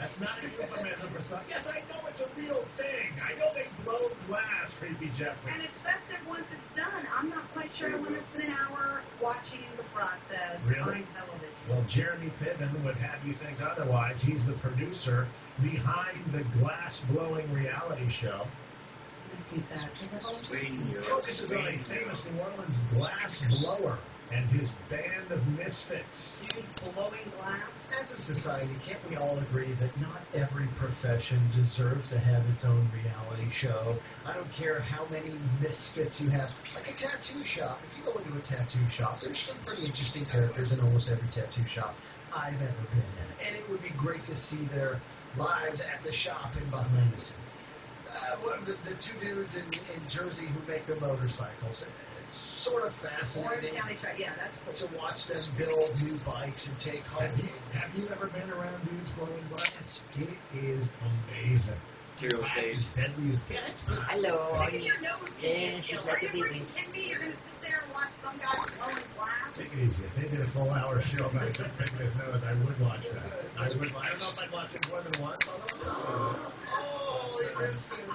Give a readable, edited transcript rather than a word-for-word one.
That's not a euphemism for something. Yes, I know it's a real thing. I know they blow glass, Creepy Jeffrey. And it's festive once it's done. I'm not quite sure I want to spend an hour watching the process on television. Well, Jeremy Piven would have you think otherwise. He's the producer behind the glass-blowing reality show. Makes me sad. Focuses on a famous New Orleans glass blower and his band of misfits. Blowing glass? As a society, can't we all agree that not every profession deserves to have its own reality show? I don't care how many misfits you have. Like a tattoo shop. If you go into a tattoo shop, there's some pretty interesting characters in almost every tattoo shop I've ever been in. And it would be great to see their lives at the shop and behind the scenes. The two dudes in Jersey who make the motorcycles. It's sort of fascinating that's cool. to watch them build new bikes and take home. Have you ever been around dudes blowing glass? It is amazing. Is deadly as get. Hello. Maybe your nose Yeah, she's Are like you a baby. freaking kidding me? You're going to sit there and watch some guy blowing glass? Take it easy. If they did a full-hour show about a kid picking his nose, I would watch that. I don't know if I'd watch it more than once. Oh, interesting.